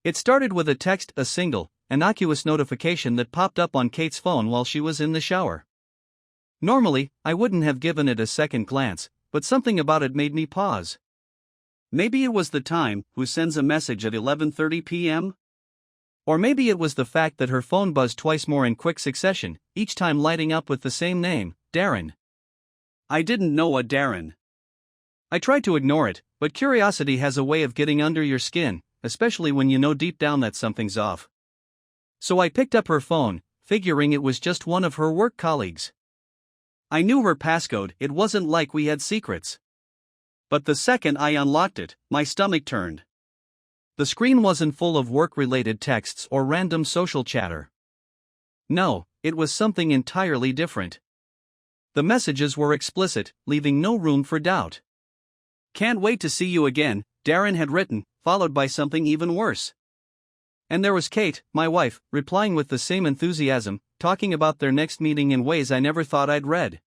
It started with a single, innocuous notification that popped up on Kate's phone while she was in the shower. Normally, I wouldn't have given it a second glance, but something about it made me pause. Maybe it was the time, who sends a message at 11:30 p.m.? Or maybe it was the fact that her phone buzzed twice more in quick succession, each time lighting up with the same name, Darren. I didn't know a Darren. I tried to ignore it, but curiosity has a way of getting under your skin, especially when you know deep down that something's off. So I picked up her phone, figuring it was just one of her work colleagues. I knew her passcode, it wasn't like we had secrets. But the second I unlocked it, my stomach turned. The screen wasn't full of work-related texts or random social chatter. No, it was something entirely different. The messages were explicit, leaving no room for doubt. "Can't wait to see you again," Darren had written, followed by something even worse. And there was Kate, my wife, replying with the same enthusiasm, talking about their next meeting in ways I never thought I'd read.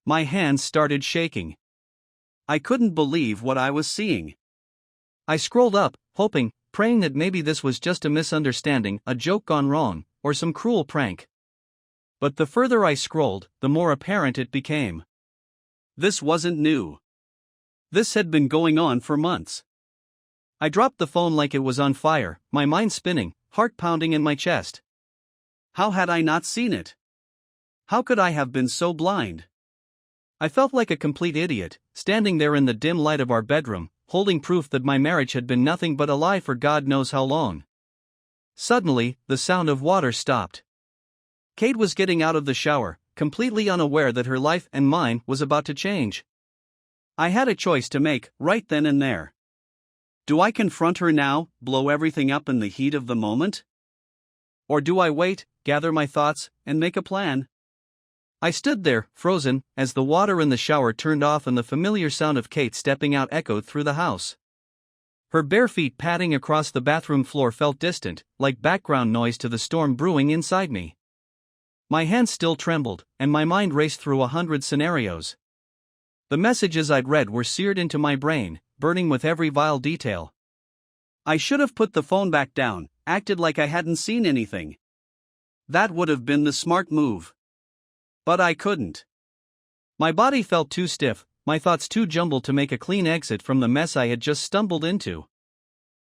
My hands started shaking. I couldn't believe what I was seeing. I scrolled up, hoping, praying that maybe this was just a misunderstanding, a joke gone wrong, or some cruel prank. But the further I scrolled, the more apparent it became. This wasn't new. This had been going on for months. I dropped the phone like it was on fire, my mind spinning, heart pounding in my chest. How had I not seen it? How could I have been so blind? I felt like a complete idiot, standing there in the dim light of our bedroom, holding proof that my marriage had been nothing but a lie for God knows how long. Suddenly, the sound of water stopped. Kate was getting out of the shower, completely unaware that her life and mine was about to change. I had a choice to make, right then and there. Do I confront her now, blow everything up in the heat of the moment? Or do I wait, gather my thoughts, and make a plan? I stood there, frozen, as the water in the shower turned off and the familiar sound of Kate stepping out echoed through the house. Her bare feet padding across the bathroom floor felt distant, like background noise to the storm brewing inside me. My hands still trembled, and my mind raced through 100 scenarios. The messages I'd read were seared into my brain, burning with every vile detail. I should have put the phone back down, acted like I hadn't seen anything. That would have been the smart move. But I couldn't. My body felt too stiff, my thoughts too jumbled to make a clean exit from the mess I had just stumbled into.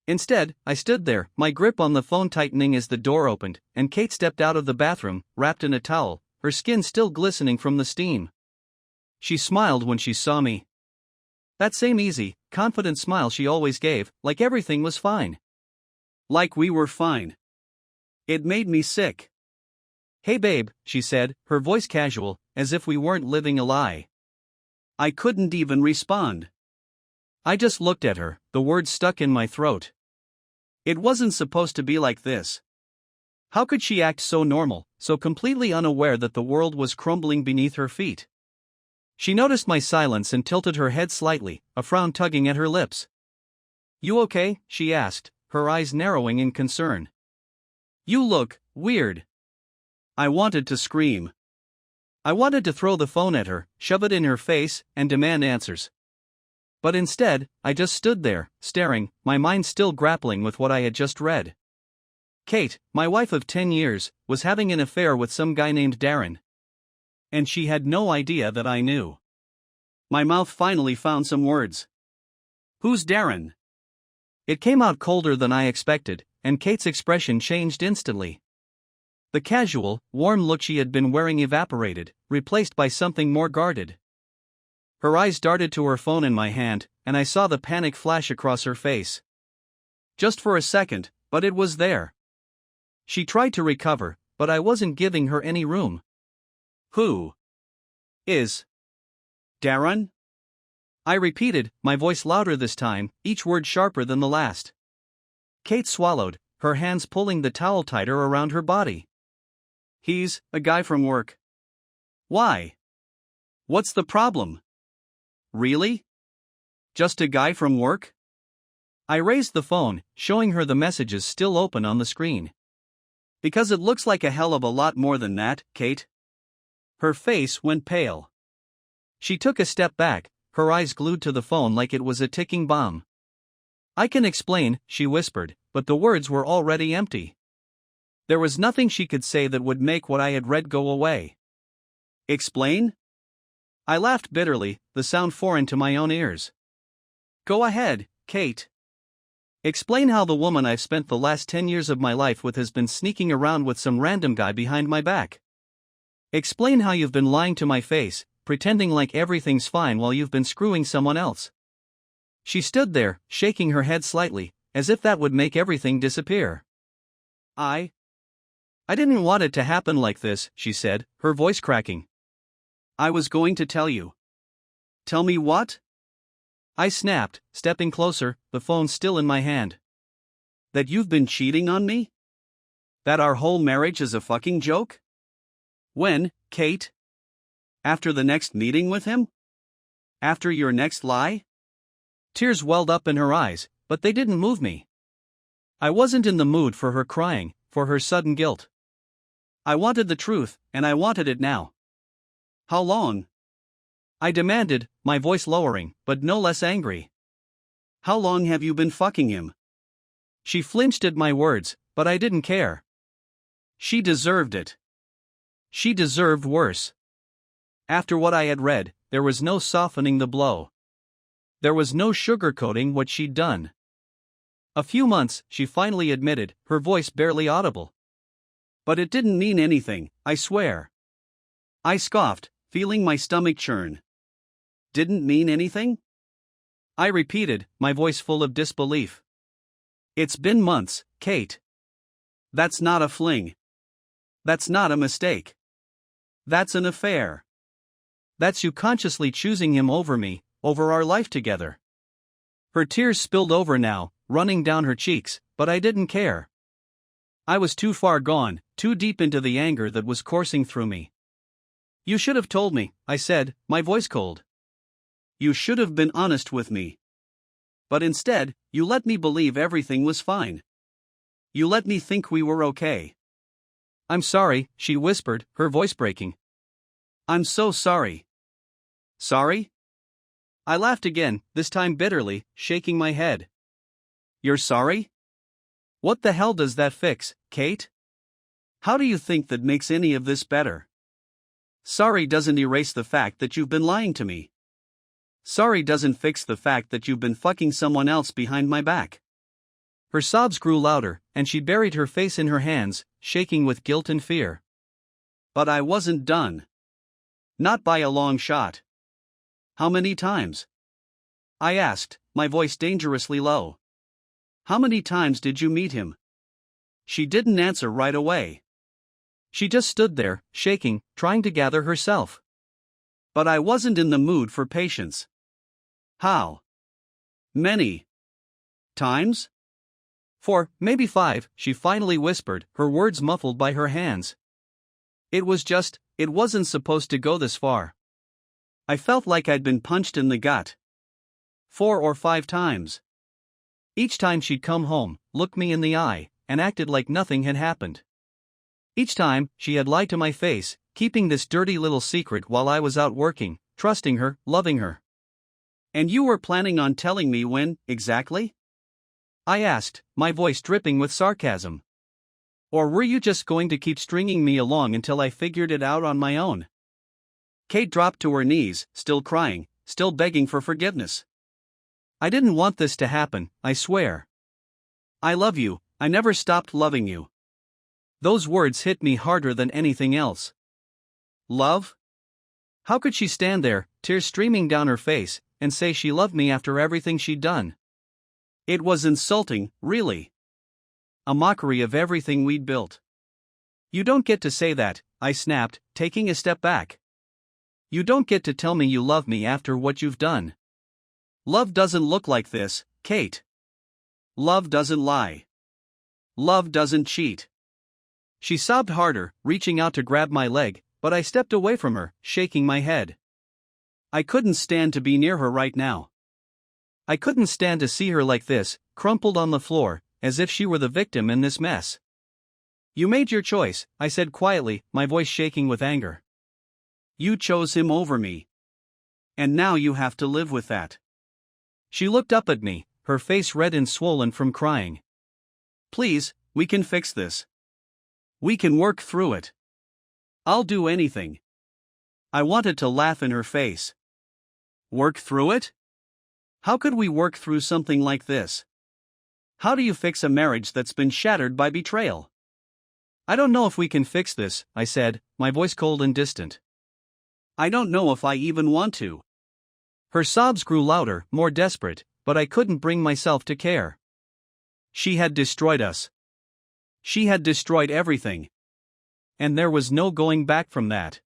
Instead, I stood there, my grip on the phone tightening as the door opened, and Kate stepped out of the bathroom, wrapped in a towel, her skin still glistening from the steam. She smiled when she saw me. That same easy, confident smile she always gave, like everything was fine. Like we were fine. It made me sick. "Hey babe," she said, her voice casual, as if we weren't living a lie. I couldn't even respond. I just looked at her, the words stuck in my throat. It wasn't supposed to be like this. How could she act so normal, so completely unaware that the world was crumbling beneath her feet? She noticed my silence and tilted her head slightly, a frown tugging at her lips. "You okay?" she asked, her eyes narrowing in concern. "You look weird." I wanted to scream. I wanted to throw the phone at her, shove it in her face, and demand answers. But instead, I just stood there, staring, my mind still grappling with what I had just read. Kate, my wife of 10 years, was having an affair with some guy named Darren. And she had no idea that I knew. My mouth finally found some words. "Who's Darren?" It came out colder than I expected, and Kate's expression changed instantly. The casual, warm look she had been wearing evaporated, replaced by something more guarded. Her eyes darted to her phone in my hand, and I saw the panic flash across her face. Just for a second, but it was there. She tried to recover, but I wasn't giving her any room. "Who is Darren?" I repeated, my voice louder this time, each word sharper than the last. Kate swallowed, her hands pulling the towel tighter around her body. "He's a guy from work." "Why? What's the problem?" "Really? Just a guy from work?" I raised the phone, showing her the messages still open on the screen. "Because it looks like a hell of a lot more than that, Kate." Her face went pale. She took a step back, her eyes glued to the phone like it was a ticking bomb. "I can explain," she whispered, but the words were already empty. There was nothing she could say that would make what I had read go away. Explain? I laughed bitterly, the sound foreign to my own ears. Go ahead, Kate. Explain how the woman I've spent the last 10 years of my life with has been sneaking around with some random guy behind my back. Explain how you've been lying to my face, pretending like everything's fine while you've been screwing someone else. She stood there, shaking her head slightly, as if that would make everything disappear. I didn't want it to happen like this, she said, her voice cracking. I was going to tell you. Tell me what? I snapped, stepping closer, the phone still in my hand. That you've been cheating on me? That our whole marriage is a fucking joke? When, Kate? After the next meeting with him? After your next lie? Tears welled up in her eyes, but they didn't move me. I wasn't in the mood for her crying, for her sudden guilt. I wanted the truth, and I wanted it now. How long? I demanded, my voice lowering, but no less angry. How long have you been fucking him? She flinched at my words, but I didn't care. She deserved it. She deserved worse. After what I had read, there was no softening the blow. There was no sugarcoating what she'd done. A few months, she finally admitted, her voice barely audible. But it didn't mean anything, I swear. I scoffed, feeling my stomach churn. Didn't mean anything? I repeated, my voice full of disbelief. It's been months, Kate. That's not a fling. That's not a mistake. That's an affair. That's you consciously choosing him over me, over our life together. Her tears spilled over now, running down her cheeks, but I didn't care. I was too far gone, too deep into the anger that was coursing through me. You should have told me, I said, my voice cold. You should have been honest with me. But instead, you let me believe everything was fine. You let me think we were okay. I'm sorry, she whispered, her voice breaking. I'm so sorry. Sorry? I laughed again, this time bitterly, shaking my head. You're sorry? What the hell does that fix, Kate? How do you think that makes any of this better? Sorry doesn't erase the fact that you've been lying to me. Sorry doesn't fix the fact that you've been fucking someone else behind my back. Her sobs grew louder, and she buried her face in her hands, shaking with guilt and fear. But I wasn't done. Not by a long shot. How many times? I asked, my voice dangerously low. How many times did you meet him? She didn't answer right away. She just stood there, shaking, trying to gather herself. But I wasn't in the mood for patience. How many times? 4, maybe 5, she finally whispered, her words muffled by her hands. It wasn't supposed to go this far. I felt like I'd been punched in the gut. 4 or 5 times. Each time she'd come home, looked me in the eye, and acted like nothing had happened. Each time, she had lied to my face, keeping this dirty little secret while I was out working, trusting her, loving her. And you were planning on telling me when, exactly? I asked, my voice dripping with sarcasm. Or were you just going to keep stringing me along until I figured it out on my own? Kate dropped to her knees, still crying, still begging for forgiveness. I didn't want this to happen, I swear. I love you, I never stopped loving you. Those words hit me harder than anything else. Love? How could she stand there, tears streaming down her face, and say she loved me after everything she'd done? It was insulting, really. A mockery of everything we'd built. You don't get to say that, I snapped, taking a step back. You don't get to tell me you love me after what you've done. Love doesn't look like this, Kate. Love doesn't lie. Love doesn't cheat. She sobbed harder, reaching out to grab my leg, but I stepped away from her, shaking my head. I couldn't stand to be near her right now. I couldn't stand to see her like this, crumpled on the floor, as if she were the victim in this mess. You made your choice, I said quietly, my voice shaking with anger. You chose him over me. And now you have to live with that. She looked up at me, her face red and swollen from crying. Please, we can fix this. We can work through it. I'll do anything. I wanted to laugh in her face. Work through it? How could we work through something like this? How do you fix a marriage that's been shattered by betrayal? I don't know if we can fix this, I said, my voice cold and distant. I don't know if I even want to. Her sobs grew louder, more desperate, but I couldn't bring myself to care. She had destroyed us. She had destroyed everything. And there was no going back from that.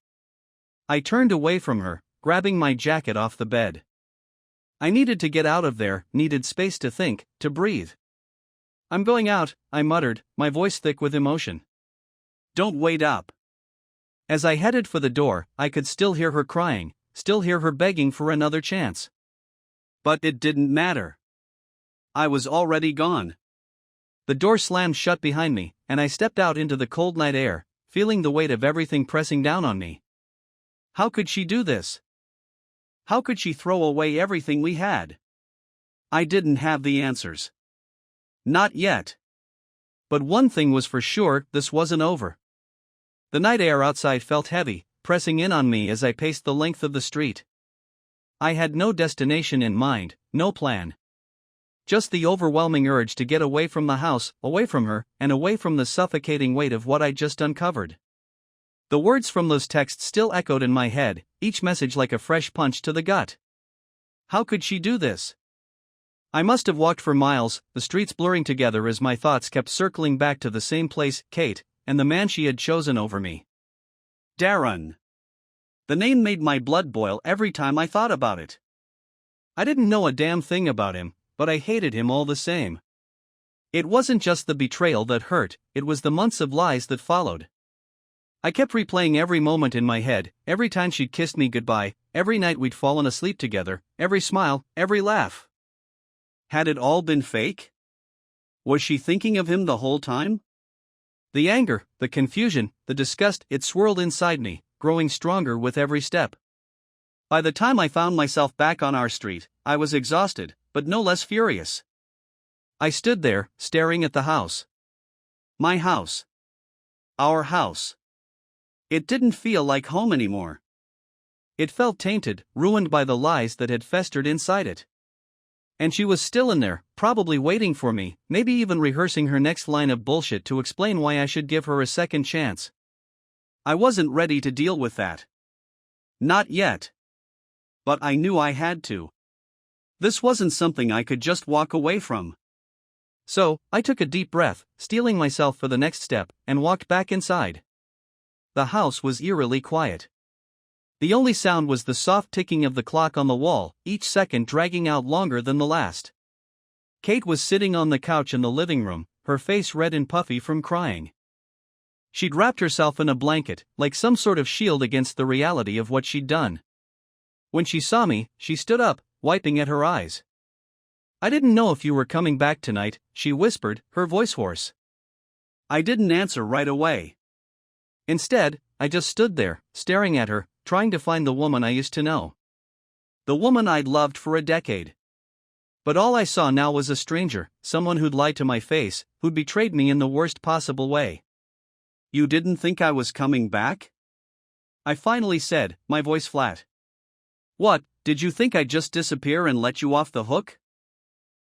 I turned away from her, grabbing my jacket off the bed. I needed to get out of there, needed space to think, to breathe. I'm going out, I muttered, my voice thick with emotion. Don't wait up. As I headed for the door, I could still hear her crying, still hear her begging for another chance. But it didn't matter. I was already gone. The door slammed shut behind me, and I stepped out into the cold night air, feeling the weight of everything pressing down on me. How could she do this? How could she throw away everything we had? I didn't have the answers. Not yet. But one thing was for sure, this wasn't over. The night air outside felt heavy, pressing in on me as I paced the length of the street. I had no destination in mind, no plan. Just the overwhelming urge to get away from the house, away from her, and away from the suffocating weight of what I'd just uncovered. The words from those texts still echoed in my head, each message like a fresh punch to the gut. How could she do this? I must have walked for miles, the streets blurring together as my thoughts kept circling back to the same place, Kate, and the man she had chosen over me. Darren. The name made my blood boil every time I thought about it. I didn't know a damn thing about him, but I hated him all the same. It wasn't just the betrayal that hurt, it was the months of lies that followed. I kept replaying every moment in my head, every time she'd kissed me goodbye, every night we'd fallen asleep together, every smile, every laugh. Had it all been fake? Was she thinking of him the whole time? The anger, the confusion, the disgust, it swirled inside me, growing stronger with every step. By the time I found myself back on our street, I was exhausted, but no less furious. I stood there, staring at the house. My house. Our house. It didn't feel like home anymore. It felt tainted, ruined by the lies that had festered inside it. And she was still in there, probably waiting for me, maybe even rehearsing her next line of bullshit to explain why I should give her a second chance. I wasn't ready to deal with that. Not yet. But I knew I had to. This wasn't something I could just walk away from. So, I took a deep breath, steeling myself for the next step, and walked back inside. The house was eerily quiet. The only sound was the soft ticking of the clock on the wall, each second dragging out longer than the last. Kate was sitting on the couch in the living room, her face red and puffy from crying. She'd wrapped herself in a blanket, like some sort of shield against the reality of what she'd done. When she saw me, she stood up, wiping at her eyes. I didn't know if you were coming back tonight, she whispered, her voice hoarse. I didn't answer right away. Instead, I just stood there, staring at her, trying to find the woman I used to know. The woman I'd loved for a decade. But all I saw now was a stranger, someone who'd lied to my face, who'd betrayed me in the worst possible way. You didn't think I was coming back? I finally said, my voice flat. What, did you think I'd just disappear and let you off the hook?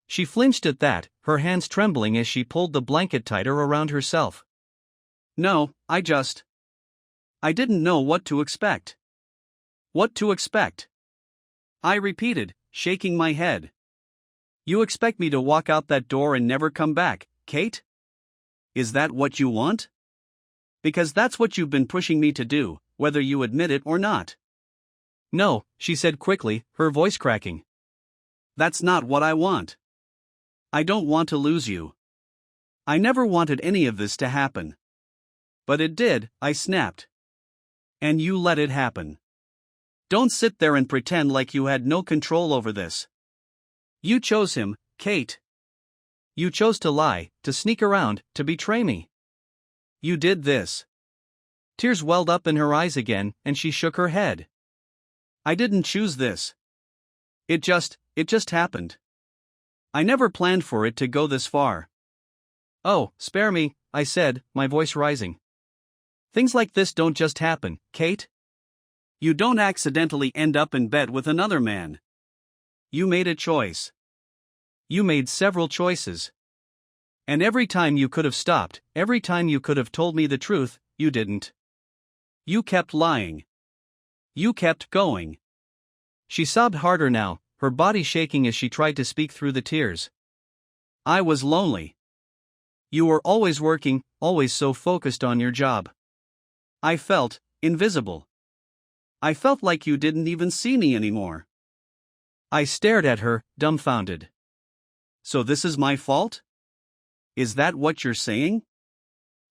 She flinched at that, her hands trembling as she pulled the blanket tighter around herself. No, I didn't know what to expect. What to expect? I repeated, shaking my head. You expect me to walk out that door and never come back, Kate? Is that what you want? Because that's what you've been pushing me to do, whether you admit it or not. No, she said quickly, her voice cracking. That's not what I want. I don't want to lose you. I never wanted any of this to happen. But it did, I snapped. And you let it happen. Don't sit there and pretend like you had no control over this. You chose him, Kate. You chose to lie, to sneak around, to betray me. You did this. Tears welled up in her eyes again, and she shook her head. I didn't choose this. It just happened. I never planned for it to go this far. Oh, spare me, I said, my voice rising. Things like this don't just happen, Kate. You don't accidentally end up in bed with another man. You made a choice. You made several choices. And every time you could have stopped, every time you could have told me the truth, you didn't. You kept lying. You kept going. She sobbed harder now, her body shaking as she tried to speak through the tears. I was lonely. You were always working, always so focused on your job. I felt invisible. I felt like you didn't even see me anymore. I stared at her, dumbfounded. So this is my fault? Is that what you're saying?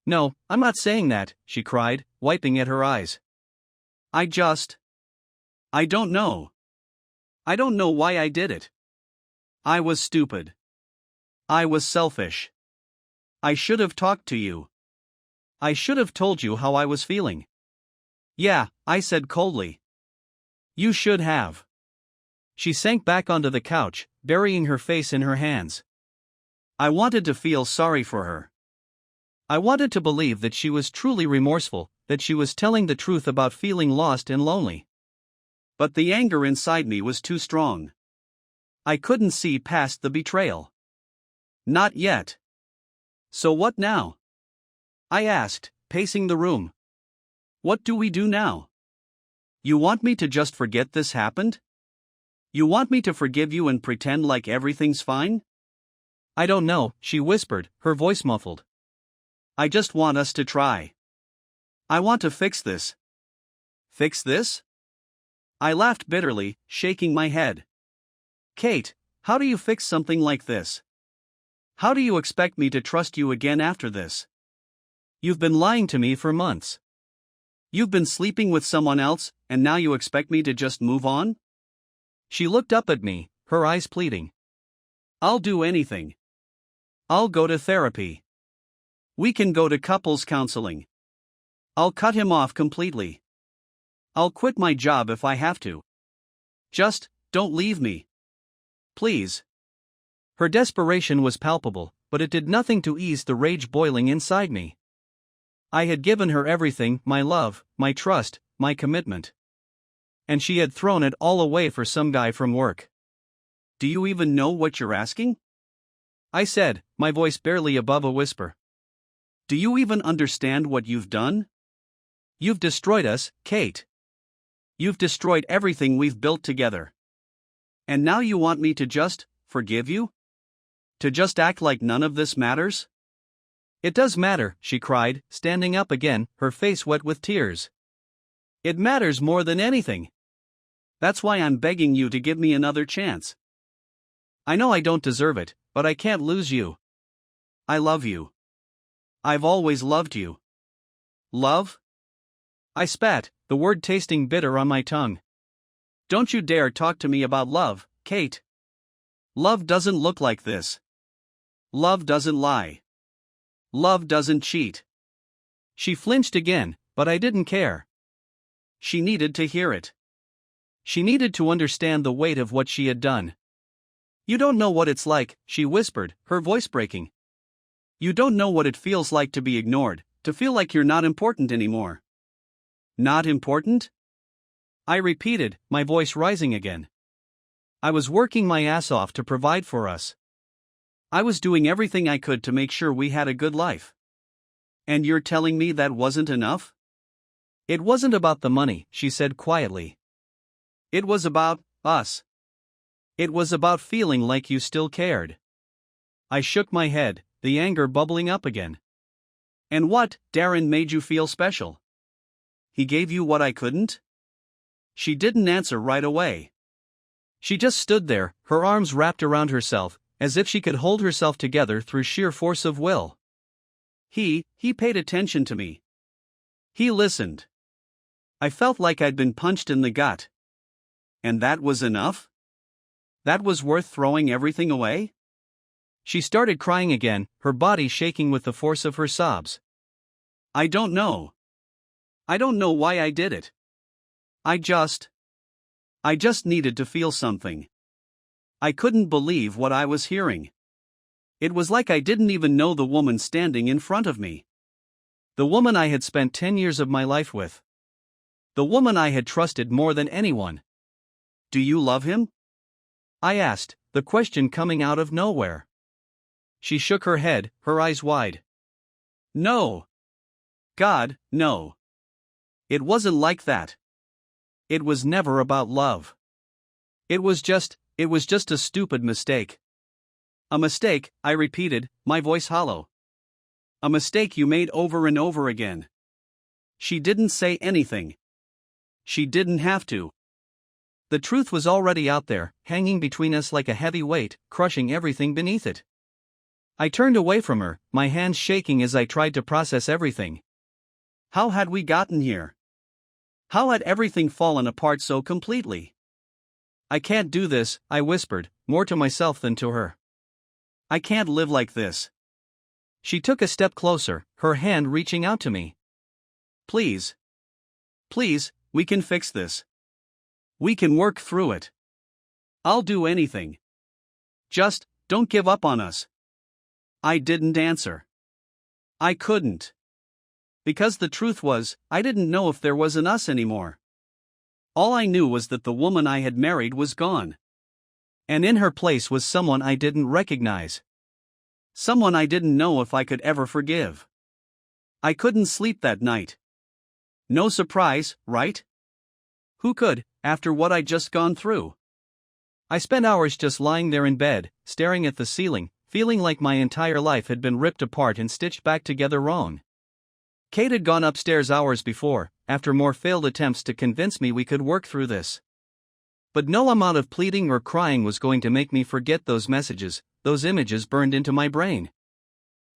No, I'm not saying that, she cried, wiping at her eyes. I don't know. I don't know why I did it. I was stupid. I was selfish. I should have talked to you. I should have told you how I was feeling. Yeah, I said coldly. You should have. She sank back onto the couch, burying her face in her hands. I wanted to feel sorry for her. I wanted to believe that she was truly remorseful, that she was telling the truth about feeling lost and lonely. But the anger inside me was too strong. I couldn't see past the betrayal. Not yet. So what now? I asked, pacing the room. What do we do now? You want me to just forget this happened? You want me to forgive you and pretend like everything's fine? I don't know, she whispered, her voice muffled. I just want us to try. I want to fix this. Fix this? I laughed bitterly, shaking my head. Kate, how do you fix something like this? How do you expect me to trust you again after this? You've been lying to me for months. You've been sleeping with someone else, and now you expect me to just move on? She looked up at me, her eyes pleading. I'll do anything. I'll go to therapy. We can go to couples counseling. I'll cut him off completely. I'll quit my job if I have to. Just, don't leave me. Please. Her desperation was palpable, but it did nothing to ease the rage boiling inside me. I had given her everything, my love, my trust, my commitment. And she had thrown it all away for some guy from work. Do you even know what you're asking? I said, my voice barely above a whisper. Do you even understand what you've done? You've destroyed us, Kate. You've destroyed everything we've built together. And now you want me to just forgive you? To just act like none of this matters? It does matter, she cried, standing up again, her face wet with tears. It matters more than anything. That's why I'm begging you to give me another chance. I know I don't deserve it, but I can't lose you. I love you. I've always loved you. Love? I spat, the word tasting bitter on my tongue. Don't you dare talk to me about love, Kate. Love doesn't look like this. Love doesn't lie. Love doesn't cheat. She flinched again, but I didn't care. She needed to hear it. She needed to understand the weight of what she had done. You don't know what it's like, she whispered, her voice breaking. You don't know what it feels like to be ignored, to feel like you're not important anymore. Not important? I repeated, my voice rising again. I was working my ass off to provide for us. I was doing everything I could to make sure we had a good life. And you're telling me that wasn't enough? It wasn't about the money, she said quietly. It was about us. It was about feeling like you still cared. I shook my head, the anger bubbling up again. And what, Darren, made you feel special? He gave you what I couldn't? She didn't answer right away. She just stood there, her arms wrapped around herself, as if she could hold herself together through sheer force of will. He paid attention to me. He listened. I felt like I'd been punched in the gut. And that was enough? That was worth throwing everything away? She started crying again, her body shaking with the force of her sobs. I don't know. I don't know why I did it. I just needed to feel something. I couldn't believe what I was hearing. It was like I didn't even know the woman standing in front of me. The woman I had spent 10 years of my life with. The woman I had trusted more than anyone. "Do you love him?" I asked, the question coming out of nowhere. She shook her head, her eyes wide. "No. God, no. It wasn't like that. It was never about love. It was just a stupid mistake." "A mistake," I repeated, my voice hollow. "A mistake you made over and over again." She didn't say anything. She didn't have to. The truth was already out there, hanging between us like a heavy weight, crushing everything beneath it. I turned away from her, my hands shaking as I tried to process everything. How had we gotten here? How had everything fallen apart so completely? "I can't do this," I whispered, more to myself than to her. "I can't live like this." She took a step closer, her hand reaching out to me. "Please. Please, we can fix this. We can work through it. I'll do anything. Just, don't give up on us." I didn't answer. I couldn't. Because the truth was, I didn't know if there was an us anymore. All I knew was that the woman I had married was gone. And in her place was someone I didn't recognize. Someone I didn't know if I could ever forgive. I couldn't sleep that night. No surprise, right? Who could, after what I'd just gone through? I spent hours just lying there in bed, staring at the ceiling, feeling like my entire life had been ripped apart and stitched back together wrong. Kate had gone upstairs hours before, after more failed attempts to convince me we could work through this. But no amount of pleading or crying was going to make me forget those messages, those images burned into my brain.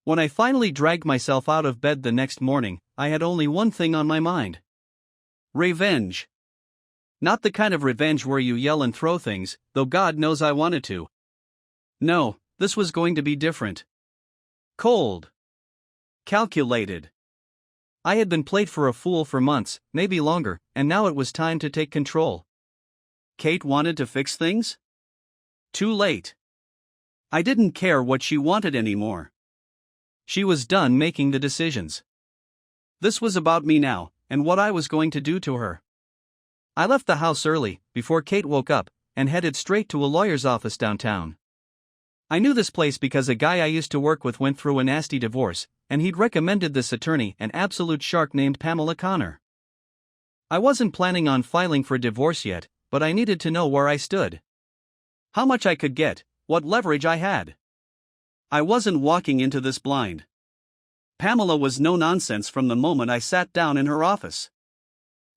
When I finally dragged myself out of bed the next morning, I had only one thing on my mind. Revenge. Not the kind of revenge where you yell and throw things, though God knows I wanted to. No, this was going to be different. Cold. Calculated. I had been played for a fool for months, maybe longer, and now it was time to take control. Kate wanted to fix things? Too late. I didn't care what she wanted anymore. She was done making the decisions. This was about me now, and what I was going to do to her. I left the house early, before Kate woke up, and headed straight to a lawyer's office downtown. I knew this place because a guy I used to work with went through a nasty divorce, and he'd recommended this attorney, an absolute shark named Pamela Connor. I wasn't planning on filing for divorce yet, but I needed to know where I stood. How much I could get, what leverage I had. I wasn't walking into this blind. Pamela was no nonsense from the moment I sat down in her office.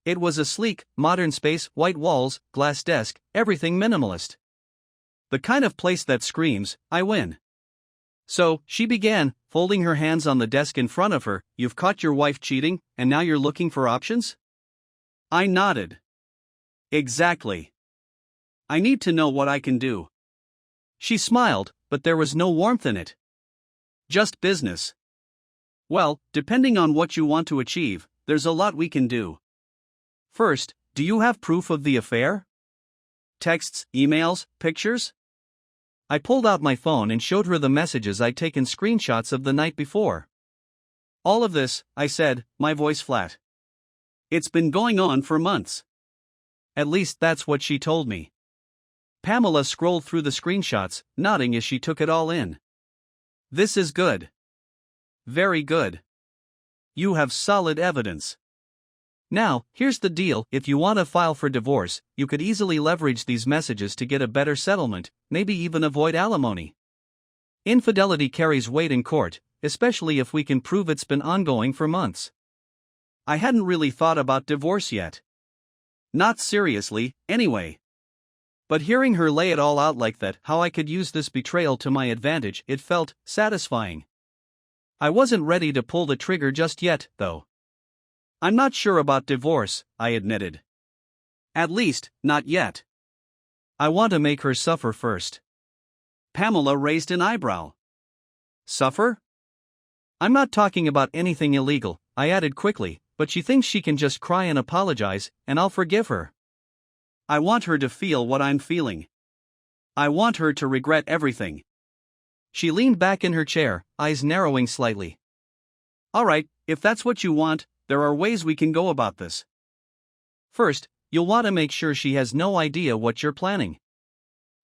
It was a sleek, modern space, white walls, glass desk, everything minimalist. The kind of place that screams, "I win." So, she began, folding her hands on the desk in front of her. "You've caught your wife cheating, and now you're looking for options?" I nodded. Exactly. I need to know what I can do. She smiled, but there was no warmth in it. Just business. Well, depending on what you want to achieve, there's a lot we can do. First, do you have proof of the affair? Texts, emails, pictures? I pulled out my phone and showed her the messages I'd taken screenshots of the night before. All of this, I said, my voice flat. It's been going on for months. At least that's what she told me. Pamela scrolled through the screenshots, nodding as she took it all in. This is good. Very good. You have solid evidence. Now, here's the deal: if you want to file for divorce, you could easily leverage these messages to get a better settlement, maybe even avoid alimony. Infidelity carries weight in court, especially if we can prove it's been ongoing for months. I hadn't really thought about divorce yet. Not seriously, anyway. But hearing her lay it all out like that, how I could use this betrayal to my advantage, it felt satisfying. I wasn't ready to pull the trigger just yet, though. I'm not sure about divorce, I admitted. At least, not yet. I want to make her suffer first. Pamela raised an eyebrow. Suffer? I'm not talking about anything illegal, I added quickly, but she thinks she can just cry and apologize, and I'll forgive her. I want her to feel what I'm feeling. I want her to regret everything. She leaned back in her chair, eyes narrowing slightly. Alright, if that's what you want, there are ways we can go about this. First, you'll want to make sure she has no idea what you're planning.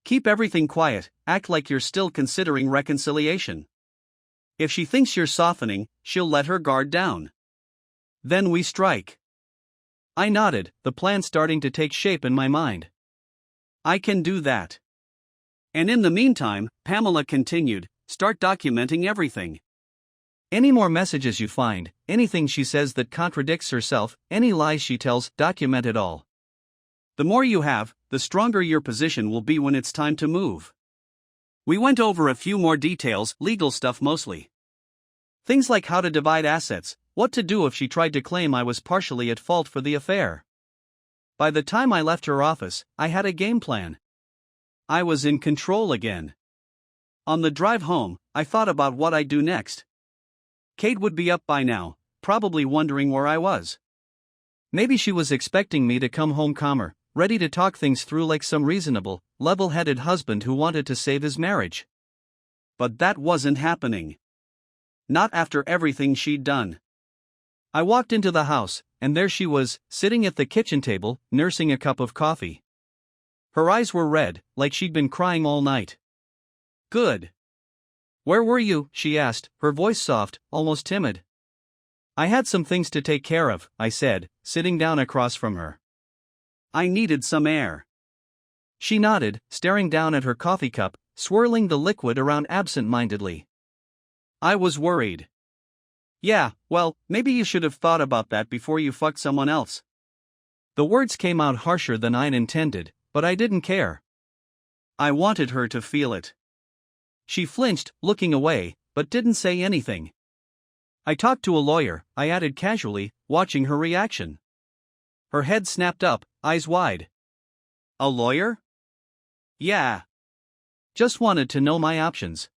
Keep everything quiet, act like you're still considering reconciliation. If she thinks you're softening, she'll let her guard down. Then we strike. I nodded, the plan starting to take shape in my mind. I can do that. And in the meantime, Pamela continued, start documenting everything. Any more messages you find, anything she says that contradicts herself, any lies she tells, document it all. The more you have, the stronger your position will be when it's time to move. We went over a few more details, legal stuff mostly. Things like how to divide assets, what to do if she tried to claim I was partially at fault for the affair. By the time I left her office, I had a game plan. I was in control again. On the drive home, I thought about what I'd do next. Kate would be up by now, probably wondering where I was. Maybe she was expecting me to come home calmer, ready to talk things through like some reasonable, level-headed husband who wanted to save his marriage. But that wasn't happening. Not after everything she'd done. I walked into the house, and there she was, sitting at the kitchen table, nursing a cup of coffee. Her eyes were red, like she'd been crying all night. Good. Where were you? She asked, her voice soft, almost timid. I had some things to take care of, I said, sitting down across from her. I needed some air. She nodded, staring down at her coffee cup, swirling the liquid around absent-mindedly. I was worried. Yeah, well, maybe you should have thought about that before you fucked someone else. The words came out harsher than I'd intended, but I didn't care. I wanted her to feel it. She flinched, looking away, but didn't say anything. I talked to a lawyer, I added casually, watching her reaction. Her head snapped up, eyes wide. A lawyer? Yeah. Just wanted to know my options.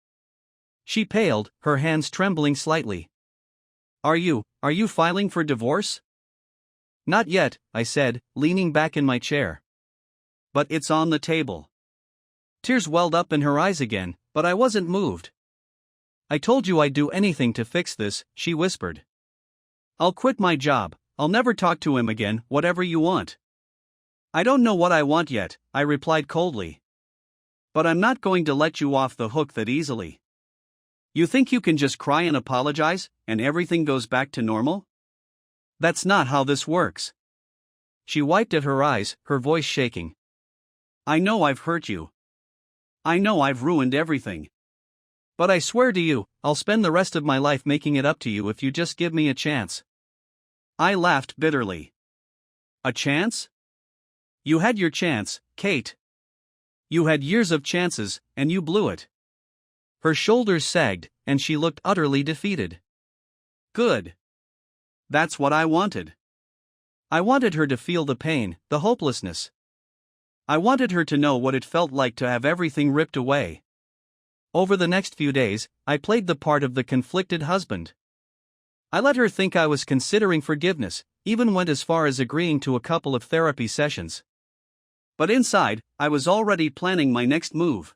She paled, her hands trembling slightly. Are you filing for divorce? Not yet, I said, leaning back in my chair. But it's on the table. Tears welled up in her eyes again, but I wasn't moved. I told you I'd do anything to fix this, she whispered. I'll quit my job, I'll never talk to him again, whatever you want. I don't know what I want yet, I replied coldly. But I'm not going to let you off the hook that easily. You think you can just cry and apologize, and everything goes back to normal? That's not how this works. She wiped at her eyes, her voice shaking. I know I've hurt you. I know I've ruined everything. But I swear to you, I'll spend the rest of my life making it up to you if you just give me a chance. I laughed bitterly. A chance? You had your chance, Kate. You had years of chances, and you blew it. Her shoulders sagged, and she looked utterly defeated. Good. That's what I wanted. I wanted her to feel the pain, the hopelessness. I wanted her to know what it felt like to have everything ripped away. Over the next few days, I played the part of the conflicted husband. I let her think I was considering forgiveness, even went as far as agreeing to a couple of therapy sessions. But inside, I was already planning my next move.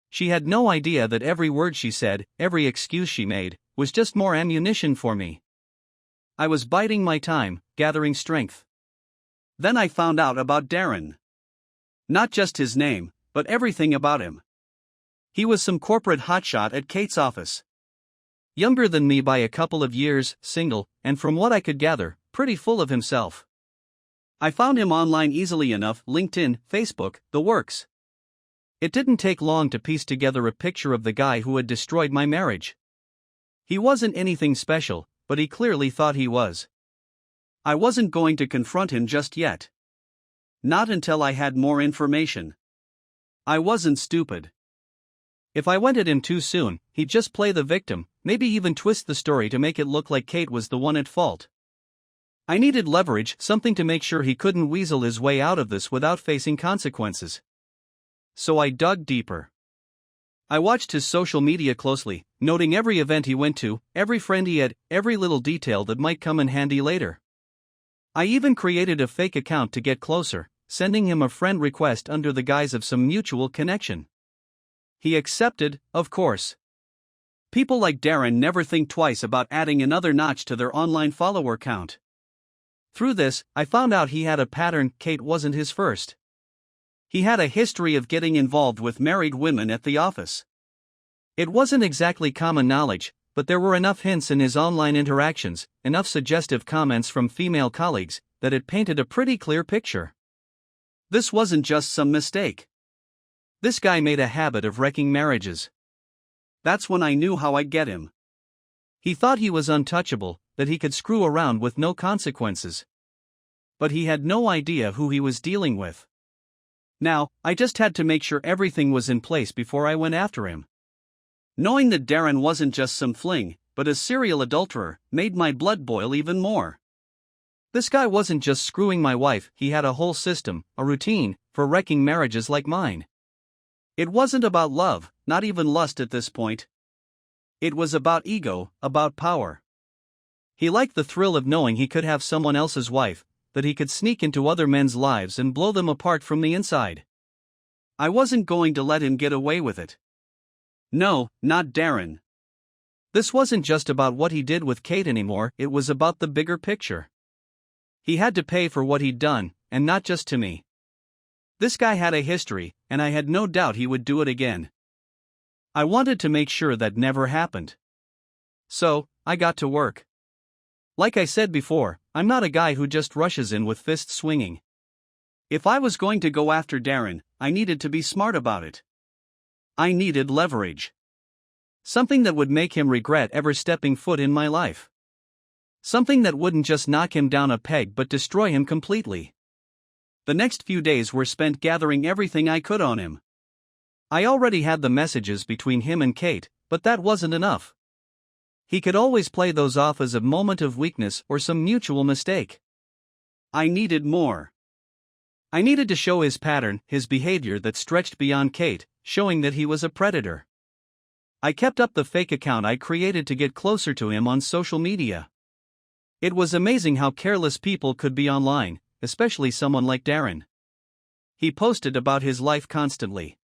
She had no idea that every word she said, every excuse she made, was just more ammunition for me. I was biding my time, gathering strength. Then I found out about Darren. Not just his name, but everything about him. He was some corporate hotshot at Kate's office. Younger than me by a couple of years, single, and from what I could gather, pretty full of himself. I found him online easily enough, LinkedIn, Facebook, the works. It didn't take long to piece together a picture of the guy who had destroyed my marriage. He wasn't anything special, but he clearly thought he was. I wasn't going to confront him just yet. Not until I had more information. I wasn't stupid. If I went at him too soon, he'd just play the victim, maybe even twist the story to make it look like Kate was the one at fault. I needed leverage, something to make sure he couldn't weasel his way out of this without facing consequences. So I dug deeper. I watched his social media closely, noting every event he went to, every friend he had, every little detail that might come in handy later. I even created a fake account to get closer, sending him a friend request under the guise of some mutual connection. He accepted, of course. People like Darren never think twice about adding another notch to their online follower count. Through this, I found out he had a pattern. Kate wasn't his first. He had a history of getting involved with married women at the office. It wasn't exactly common knowledge, but there were enough hints in his online interactions, enough suggestive comments from female colleagues, that it painted a pretty clear picture. This wasn't just some mistake. This guy made a habit of wrecking marriages. That's when I knew how I'd get him. He thought he was untouchable, that he could screw around with no consequences. But he had no idea who he was dealing with. Now, I just had to make sure everything was in place before I went after him. Knowing that Darren wasn't just some fling, but a serial adulterer, made my blood boil even more. This guy wasn't just screwing my wife, he had a whole system, a routine, for wrecking marriages like mine. It wasn't about love, not even lust at this point. It was about ego, about power. He liked the thrill of knowing he could have someone else's wife, that he could sneak into other men's lives and blow them apart from the inside. I wasn't going to let him get away with it. No, not Darren. This wasn't just about what he did with Kate anymore, it was about the bigger picture. He had to pay for what he'd done, and not just to me. This guy had a history, and I had no doubt he would do it again. I wanted to make sure that never happened. So, I got to work. Like I said before, I'm not a guy who just rushes in with fists swinging. If I was going to go after Darren, I needed to be smart about it. I needed leverage. Something that would make him regret ever stepping foot in my life. Something that wouldn't just knock him down a peg but destroy him completely. The next few days were spent gathering everything I could on him. I already had the messages between him and Kate, but that wasn't enough. He could always play those off as a moment of weakness or some mutual mistake. I needed more. I needed to show his pattern, his behavior that stretched beyond Kate, showing that he was a predator. I kept up the fake account I created to get closer to him on social media. It was amazing how careless people could be online, especially someone like Darren. He posted about his life constantly.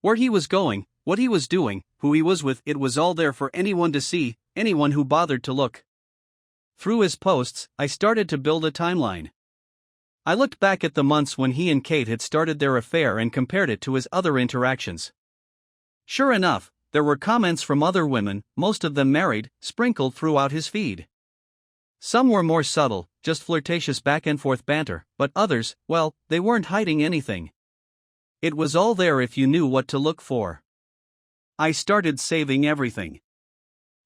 Where he was going, what he was doing, who he was with, it was all there for anyone to see, anyone who bothered to look. Through his posts, I started to build a timeline. I looked back at the months when he and Kate had started their affair and compared it to his other interactions. Sure enough, there were comments from other women, most of them married, sprinkled throughout his feed. Some were more subtle, just flirtatious back-and-forth banter, but others, well, they weren't hiding anything. It was all there if you knew what to look for. I started saving everything.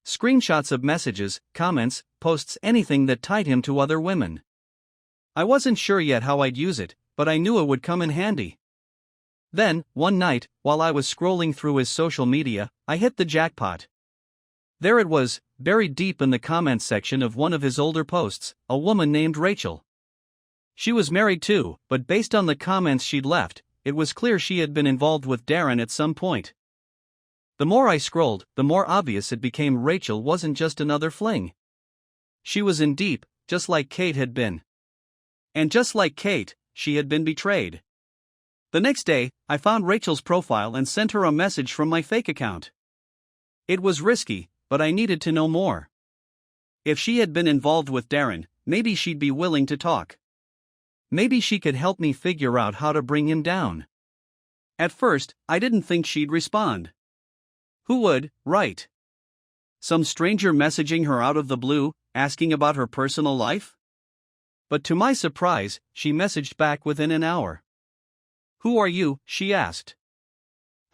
Screenshots of messages, comments, posts, anything that tied him to other women. I wasn't sure yet how I'd use it, but I knew it would come in handy. Then, one night, while I was scrolling through his social media, I hit the jackpot. There it was, buried deep in the comments section of one of his older posts, a woman named Rachel. She was married too, but based on the comments she'd left, it was clear she had been involved with Darren at some point. The more I scrolled, the more obvious it became Rachel wasn't just another fling. She was in deep, just like Kate had been. And just like Kate, she had been betrayed. The next day, I found Rachel's profile and sent her a message from my fake account. It was risky, but I needed to know more. If she had been involved with Darren, maybe she'd be willing to talk. Maybe she could help me figure out how to bring him down. At first, I didn't think she'd respond. Who would, right? Some stranger messaging her out of the blue, asking about her personal life? But to my surprise, she messaged back within an hour. "Who are you?" she asked.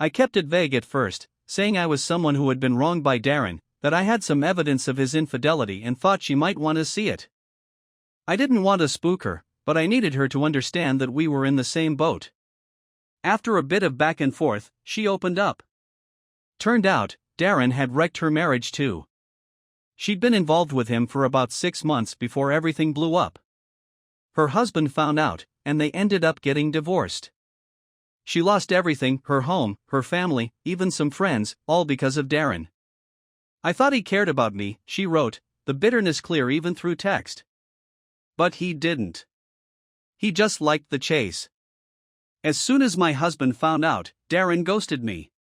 I kept it vague at first, saying I was someone who had been wronged by Darren, that I had some evidence of his infidelity and thought she might want to see it. I didn't want to spook her, but I needed her to understand that we were in the same boat. After a bit of back and forth, she opened up. Turned out, Darren had wrecked her marriage too. She'd been involved with him for about 6 months before everything blew up. Her husband found out, and they ended up getting divorced. She lost everything, her home, her family, even some friends, all because of Darren. I thought he cared about me, she wrote, the bitterness clear even through text. But he didn't. He just liked the chase. As soon as my husband found out, Darren ghosted me.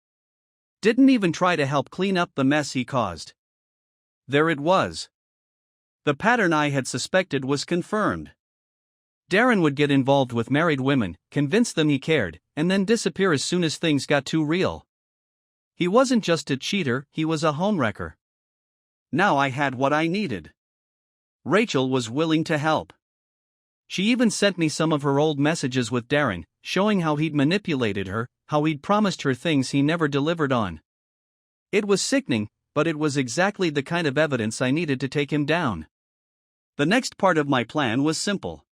Didn't even try to help clean up the mess he caused. There it was. The pattern I had suspected was confirmed. Darren would get involved with married women, convince them he cared, and then disappear as soon as things got too real. He wasn't just a cheater, he was a homewrecker. Now I had what I needed. Rachel was willing to help. She even sent me some of her old messages with Darren, showing how he'd manipulated her, how he'd promised her things he never delivered on. It was sickening, but it was exactly the kind of evidence I needed to take him down. The next part of my plan was simple.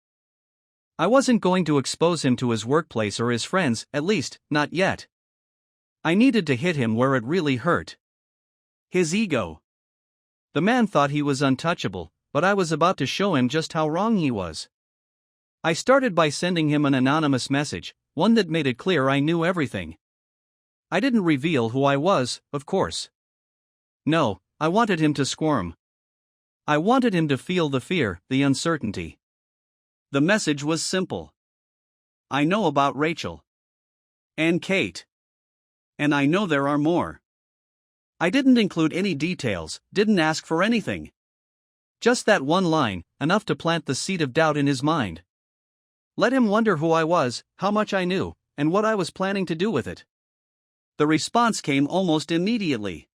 I wasn't going to expose him to his workplace or his friends, at least, not yet. I needed to hit him where it really hurt. His ego. The man thought he was untouchable, but I was about to show him just how wrong he was. I started by sending him an anonymous message, one that made it clear I knew everything. I didn't reveal who I was, of course. No, I wanted him to squirm. I wanted him to feel the fear, the uncertainty. The message was simple. I know about Rachel. And Kate. And I know there are more. I didn't include any details, didn't ask for anything. Just that one line, enough to plant the seed of doubt in his mind. Let him wonder who I was, how much I knew, and what I was planning to do with it. The response came almost immediately.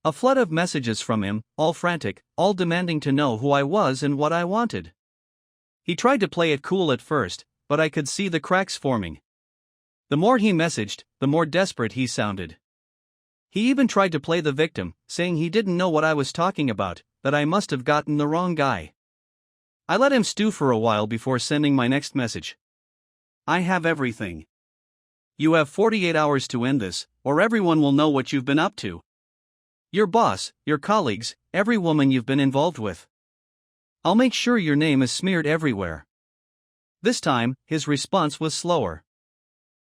A flood of messages from him, all frantic, all demanding to know who I was and what I wanted. He tried to play it cool at first, but I could see the cracks forming. The more he messaged, the more desperate he sounded. He even tried to play the victim, saying he didn't know what I was talking about, that I must have gotten the wrong guy. I let him stew for a while before sending my next message. I have everything. You have 48 hours to end this, or everyone will know what you've been up to. Your boss, your colleagues, every woman you've been involved with. I'll make sure your name is smeared everywhere. This time, his response was slower.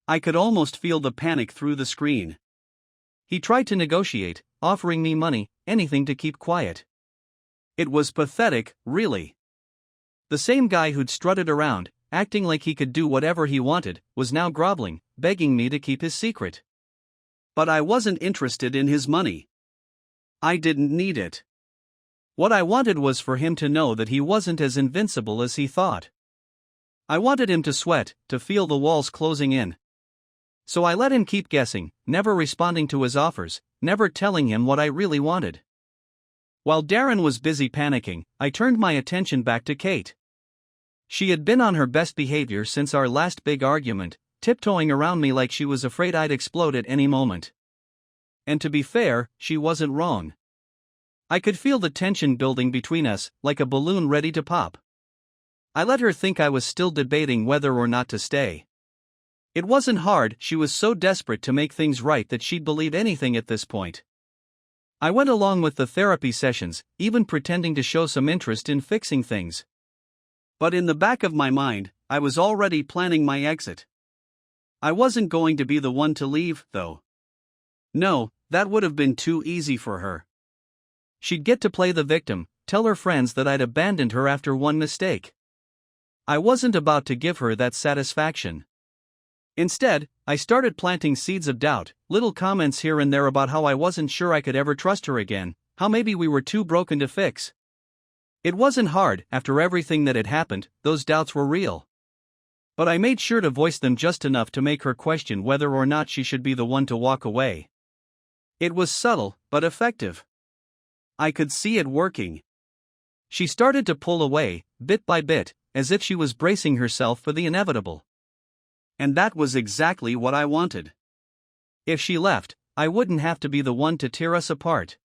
I could almost feel the panic through the screen. He tried to negotiate, offering me money, anything to keep quiet. It was pathetic, really. The same guy who'd strutted around, acting like he could do whatever he wanted, was now groveling, begging me to keep his secret. But I wasn't interested in his money. I didn't need it. What I wanted was for him to know that he wasn't as invincible as he thought. I wanted him to sweat, to feel the walls closing in. So I let him keep guessing, never responding to his offers, never telling him what I really wanted. While Darren was busy panicking, I turned my attention back to Kate. She had been on her best behavior since our last big argument, tiptoeing around me like she was afraid I'd explode at any moment. And to be fair, she wasn't wrong. I could feel the tension building between us, like a balloon ready to pop. I let her think I was still debating whether or not to stay. It wasn't hard, she was so desperate to make things right that she'd believe anything at this point. I went along with the therapy sessions, even pretending to show some interest in fixing things. But in the back of my mind, I was already planning my exit. I wasn't going to be the one to leave, though. No, that would have been too easy for her. She'd get to play the victim, tell her friends that I'd abandoned her after one mistake. I wasn't about to give her that satisfaction. Instead, I started planting seeds of doubt, little comments here and there about how I wasn't sure I could ever trust her again, how maybe we were too broken to fix. It wasn't hard, after everything that had happened, those doubts were real. But I made sure to voice them just enough to make her question whether or not she should be the one to walk away. It was subtle, but effective. I could see it working. She started to pull away, bit by bit, as if she was bracing herself for the inevitable. And that was exactly what I wanted. If she left, I wouldn't have to be the one to tear us apart.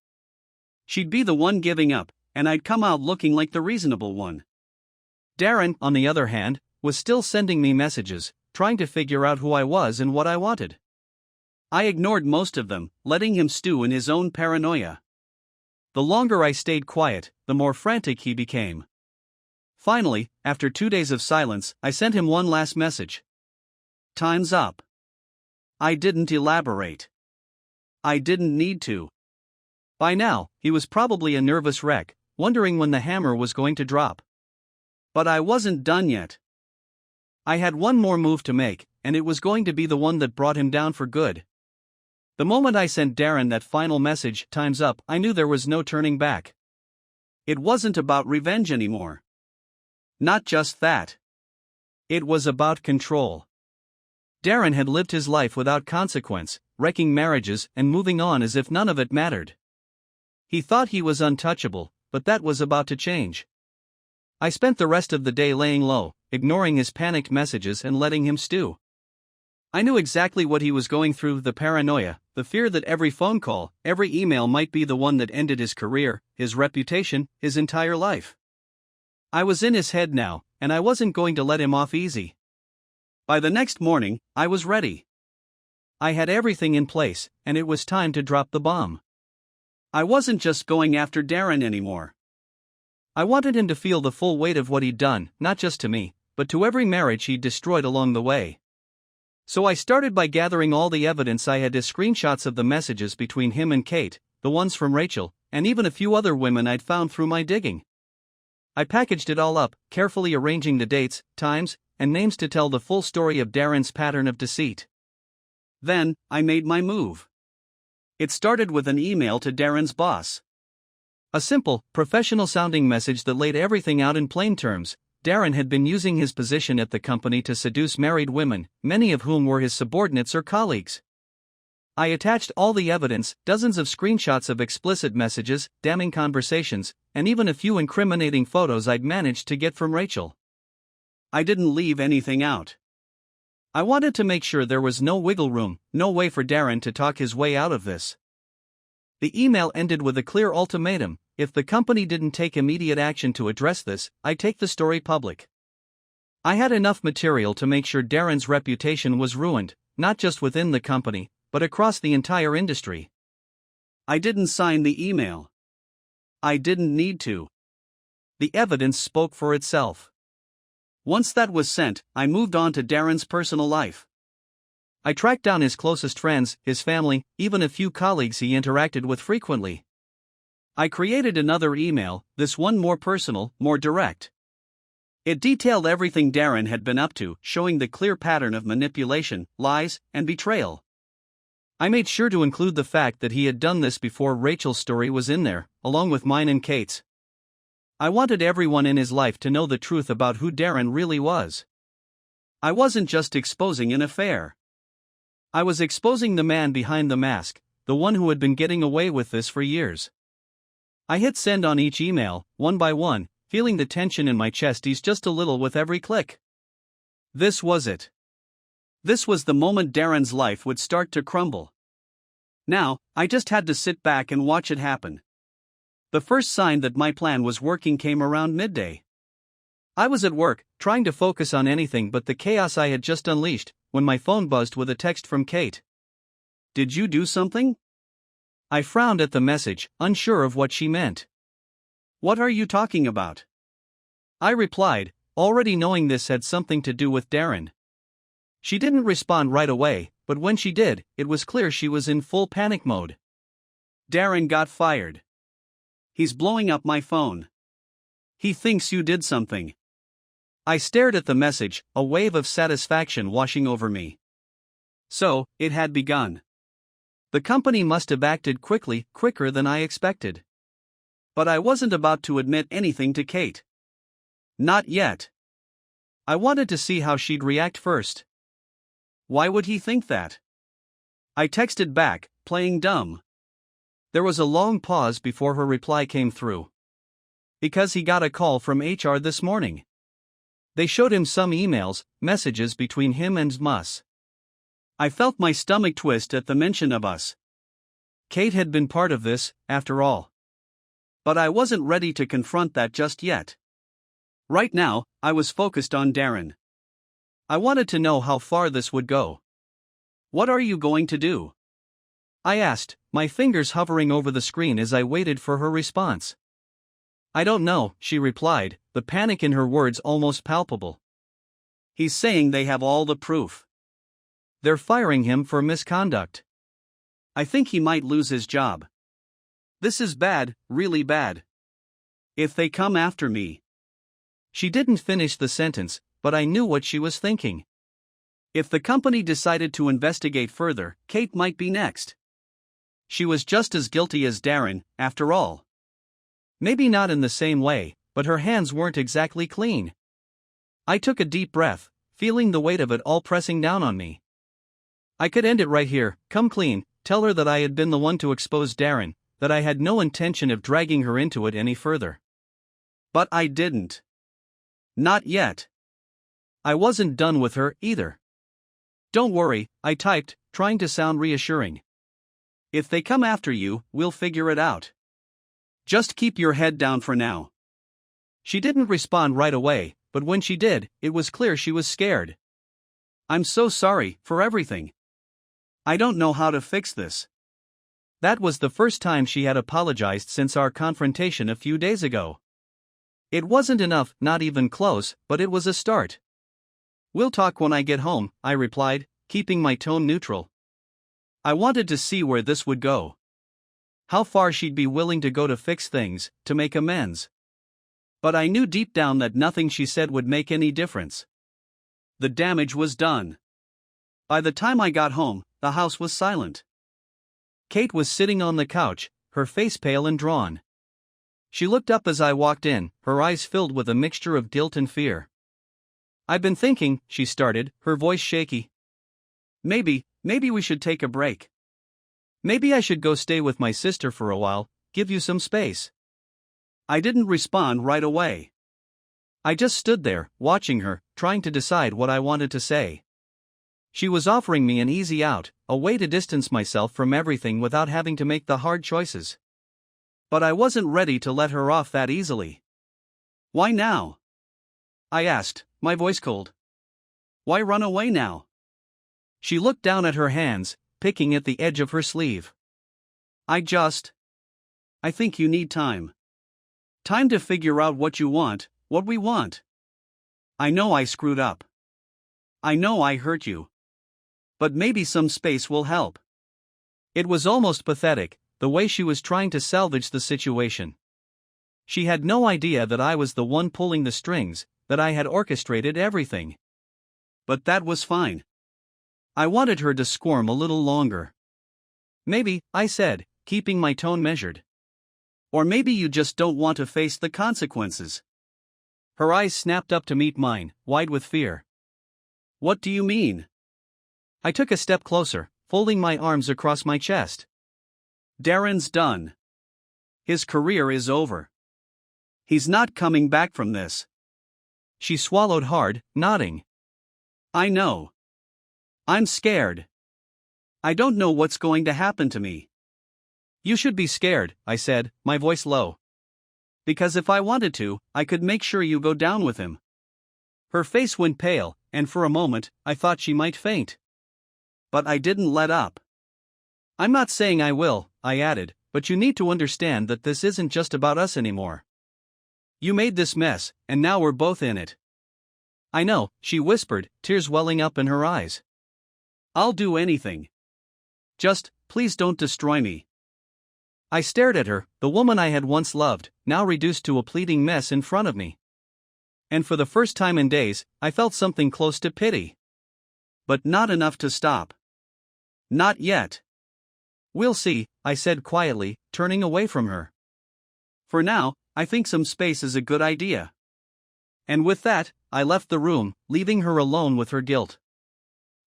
She'd be the one giving up, and I'd come out looking like the reasonable one. Darren, on the other hand, was still sending me messages, trying to figure out who I was and what I wanted. I ignored most of them, letting him stew in his own paranoia. The longer I stayed quiet, the more frantic he became. Finally, after 2 days of silence, I sent him one last message. Time's up. I didn't elaborate. I didn't need to. By now, he was probably a nervous wreck, wondering when the hammer was going to drop. But I wasn't done yet. I had one more move to make, and it was going to be the one that brought him down for good. The moment I sent Darren that final message, "Time's up," I knew there was no turning back. It wasn't about revenge anymore. Not just that. It was about control. Darren had lived his life without consequence, wrecking marriages and moving on as if none of it mattered. He thought he was untouchable, but that was about to change. I spent the rest of the day laying low, ignoring his panicked messages and letting him stew. I knew exactly what he was going through: the paranoia, the fear that every phone call, every email might be the one that ended his career, his reputation, his entire life. I was in his head now, and I wasn't going to let him off easy. By the next morning, I was ready. I had everything in place, and it was time to drop the bomb. I wasn't just going after Darren anymore. I wanted him to feel the full weight of what he'd done, not just to me, but to every marriage he'd destroyed along the way. So I started by gathering all the evidence I had: screenshots of the messages between him and Kate, the ones from Rachel, and even a few other women I'd found through my digging. I packaged it all up, carefully arranging the dates, times, and names to tell the full story of Darren's pattern of deceit. Then, I made my move. It started with an email to Darren's boss. A simple, professional-sounding message that laid everything out in plain terms. Darren had been using his position at the company to seduce married women, many of whom were his subordinates or colleagues. I attached all the evidence: dozens of screenshots of explicit messages, damning conversations, and even a few incriminating photos I'd managed to get from Rachel. I didn't leave anything out. I wanted to make sure there was no wiggle room, no way for Darren to talk his way out of this. The email ended with a clear ultimatum: if the company didn't take immediate action to address this, I'd take the story public. I had enough material to make sure Darren's reputation was ruined, not just within the company, but across the entire industry. I didn't sign the email. I didn't need to. The evidence spoke for itself. Once that was sent, I moved on to Darren's personal life. I tracked down his closest friends, his family, even a few colleagues he interacted with frequently. I created another email, this one more personal, more direct. It detailed everything Darren had been up to, showing the clear pattern of manipulation, lies, and betrayal. I made sure to include the fact that he had done this before Rachel's story was in there, along with mine and Kate's. I wanted everyone in his life to know the truth about who Darren really was. I wasn't just exposing an affair. I was exposing the man behind the mask, the one who had been getting away with this for years. I hit send on each email, one by one, feeling the tension in my chest ease just a little with every click. This was it. This was the moment Darren's life would start to crumble. Now, I just had to sit back and watch it happen. The first sign that my plan was working came around midday. I was at work, trying to focus on anything but the chaos I had just unleashed, when my phone buzzed with a text from Kate. "Did you do something?" I frowned at the message, unsure of what she meant. "What are you talking about?" I replied, already knowing this had something to do with Darren. She didn't respond right away, but when she did, it was clear she was in full panic mode. "Darren got fired. He's blowing up my phone. He thinks you did something." I stared at the message, a wave of satisfaction washing over me. So, it had begun. The company must have acted quickly, quicker than I expected. But I wasn't about to admit anything to Kate. Not yet. I wanted to see how she'd react first. Why would he think that? I texted back, playing dumb. There was a long pause before her reply came through. "Because he got a call from HR this morning. They showed him some emails, messages between him and Mus." I felt my stomach twist at the mention of us. Kate had been part of this, after all. But I wasn't ready to confront that just yet. Right now, I was focused on Darren. I wanted to know how far this would go. "What are you going to do?" I asked, my fingers hovering over the screen as I waited for her response. "I don't know," she replied, the panic in her words almost palpable. "He's saying they have all the proof. They're firing him for misconduct. I think he might lose his job. This is bad, really bad. If they come after me." She didn't finish the sentence, but I knew what she was thinking. If the company decided to investigate further, Kate might be next. She was just as guilty as Darren, after all. Maybe not in the same way, but her hands weren't exactly clean. I took a deep breath, feeling the weight of it all pressing down on me. I could end it right here, come clean, tell her that I had been the one to expose Darren, that I had no intention of dragging her into it any further. But I didn't. Not yet. I wasn't done with her, either. Don't worry, I typed, trying to sound reassuring. If they come after you, we'll figure it out. Just keep your head down for now. She didn't respond right away, but when she did, it was clear she was scared. I'm so sorry for everything. I don't know how to fix this. That was the first time she had apologized since our confrontation a few days ago. It wasn't enough, not even close, but it was a start. We'll talk when I get home, I replied, keeping my tone neutral. I wanted to see where this would go. How far she'd be willing to go to fix things, to make amends. But I knew deep down that nothing she said would make any difference. The damage was done. By the time I got home, the house was silent. Kate was sitting on the couch, her face pale and drawn. She looked up as I walked in, her eyes filled with a mixture of guilt and fear. I've been thinking, she started, her voice shaky. Maybe we should take a break. Maybe I should go stay with my sister for a while, give you some space. I didn't respond right away. I just stood there, watching her, trying to decide what I wanted to say. She was offering me an easy out, a way to distance myself from everything without having to make the hard choices. But I wasn't ready to let her off that easily. Why now? I asked, my voice cold. Why run away now? She looked down at her hands, picking at the edge of her sleeve. I think you need time. Time to figure out what you want, what we want. I know I screwed up. I know I hurt you. But maybe some space will help. It was almost pathetic, the way she was trying to salvage the situation. She had no idea that I was the one pulling the strings, that I had orchestrated everything. But that was fine. I wanted her to squirm a little longer. Maybe, I said, keeping my tone measured. Or maybe you just don't want to face the consequences. Her eyes snapped up to meet mine, wide with fear. What do you mean? I took a step closer, folding my arms across my chest. Darren's done. His career is over. He's not coming back from this. She swallowed hard, nodding. I know. I'm scared. I don't know what's going to happen to me. You should be scared, I said, my voice low. Because if I wanted to, I could make sure you go down with him. Her face went pale, and for a moment, I thought she might faint. But I didn't let up. I'm not saying I will, I added, but you need to understand that this isn't just about us anymore. You made this mess, and now we're both in it. I know, she whispered, tears welling up in her eyes. I'll do anything. Just, please don't destroy me. I stared at her, the woman I had once loved, now reduced to a pleading mess in front of me. And for the first time in days, I felt something close to pity. But not enough to stop. Not yet. We'll see, I said quietly, turning away from her. For now, I think some space is a good idea. And with that, I left the room, leaving her alone with her guilt.